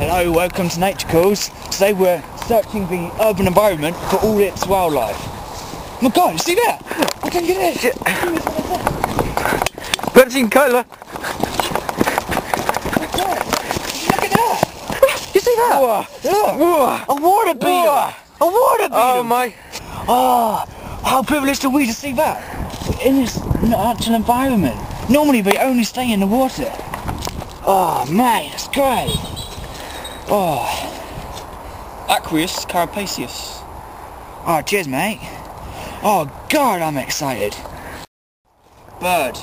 Hello, welcome to Nature Calls. Today we're searching the urban environment for all its wildlife. Oh my god, you see that? I can get it! Shit. Virgin Cola! Look at that! You see that? Whoa. A water beetle! A water beetle! Oh my! Oh, how privileged are we to see that? In this natural environment. Normally we only stay in the water. Oh mate, that's great! Oh. Aquarius carapaceus. Oh, cheers mate. Oh god, I'm excited. Bird.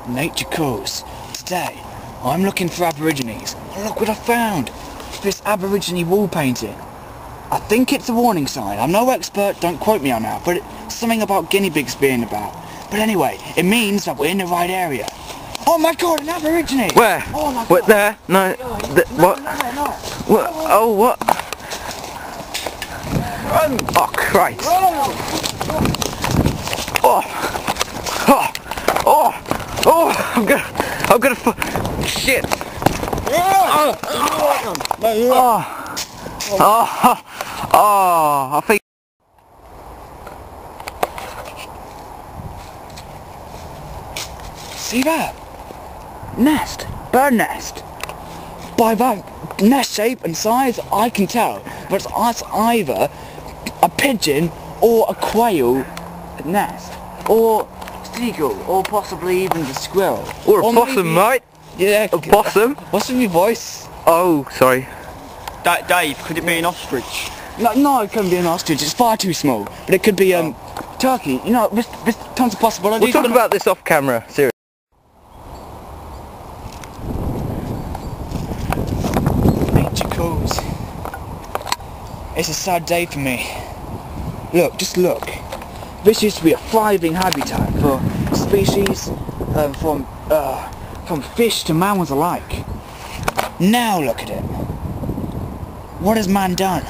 Nature Calls. Today, I'm looking for aborigines. Oh, look what I found! This aborigine wall painting. I think it's a warning sign. I'm no expert, don't quote me on that, but it's something about guinea pigs being about. But anyway, it means that we're in the right area. Oh my god, an aborigine! Where? Oh my What, god. there? No. What? No. What? Oh, what? Run! Oh, Christ! Oh! Oh! Oh! Oh! Oh! I'm gonna shit! Oh! Oh! Oh! I think. See that? Nest. Bird nest. By that nest shape and size, I can tell. But it's either a pigeon or a quail nest. Or seagull. Or possibly even the squirrel. Or a possum, mate. Yeah. A possum? What's in your voice? Oh, sorry. Dave, could it be an ostrich? No, it couldn't be an ostrich. It's far too small. But it could be turkey. You know, there's tons of possibilities. We'll talk about this off camera. Seriously. Nature Calls. It's a sad day for me. Look, just look. This used to be a thriving habitat for species from fish to mammals alike. Now look at it. What has man done?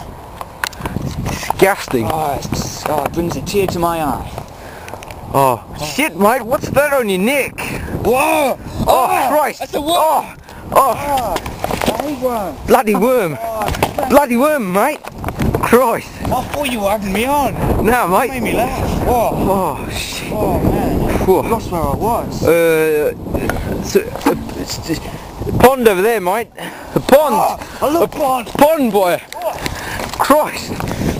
Disgusting. Oh, it brings a tear to my eye. Oh, shit, mate. What's that on your neck? Whoa! Oh, Christ! That's a worm! Oh! Hey, worm! Bloody worm! Bloody worm, mate! Christ! I thought you were having me on. No, Made mate. me laugh. Whoa! Oh, shit. Oh man! Whoa. Lost where I was. It's a pond over there, mate. A pond. I love pond. Pond, boy. Christ.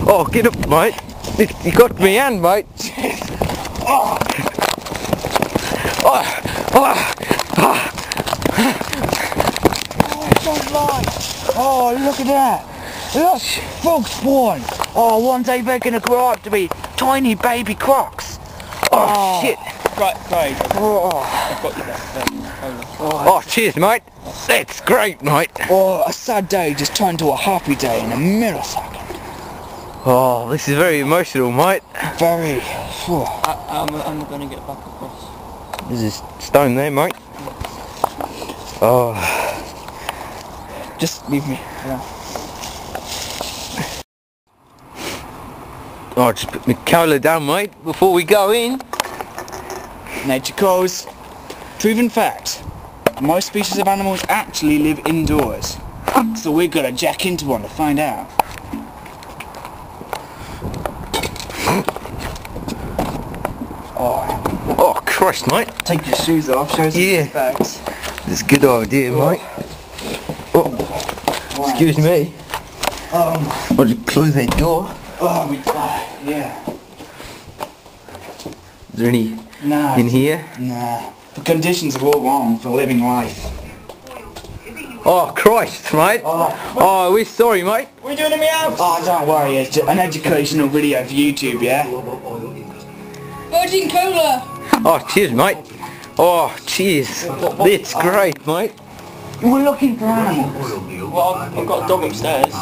Oh, get up, mate. You got me hand, mate. Oh. Oh. Oh. Oh. Don't lie. Oh, look at that. Look, frog spawn. Oh, one day they're gonna grow up to be tiny baby crocs. Oh, shit. Right, Craig. Oh. I've got you that. Oh, cheers, mate. That's great, mate. Oh, a sad day just turned to a happy day in a millisecond. Oh, this is very emotional, mate. Very. Whew. I'm gonna get back across. There's a stone there, mate. Oh. Just leave me. Yeah. Oh, just put my cola down, mate, before we go in. Nature Calls. Proven fact. Most species of animals actually live indoors. So we're gonna jack into one to find out. Oh, Oh, Christ, mate. take your shoes off, show us Yeah. the facts. That's a good idea, mate. Oh, excuse me. I'll just close that door. Yeah. Is there any Nah. in here? Nah. The conditions are all wrong for living life. Oh, Christ, mate. Oh, we're sorry, mate. What are you doing in my house? Oh, don't worry, it's just an educational video for YouTube, yeah? Virgin Cola! Oh, cheers, mate. Oh, cheers. That's great, mate. We're looking for animals. Well, I've got a dog upstairs.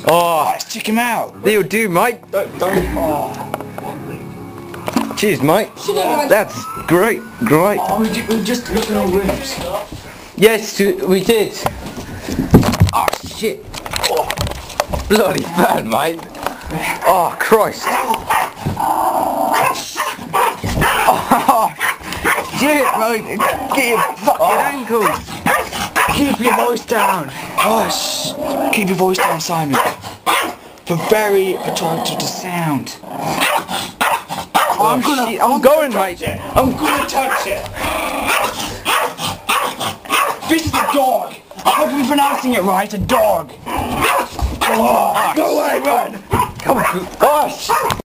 Oh, Let's check him out. they'll do, mate. Don't. Cheers, mate. That's great, great. Oh, we're just looking at rooms. Yes, we did. Oh, shit. Oh, bloody bad, mate. Oh, Christ. Oh, shit, mate. Get your fucking ankles. Keep your voice down. Hush. Keep your voice down, Simon. We're very attracted to sound. I'm going, mate. I'm gonna touch it. This is a dog. I hope I'm pronouncing it right. A dog. Oh, go away, run. Come on. Hush.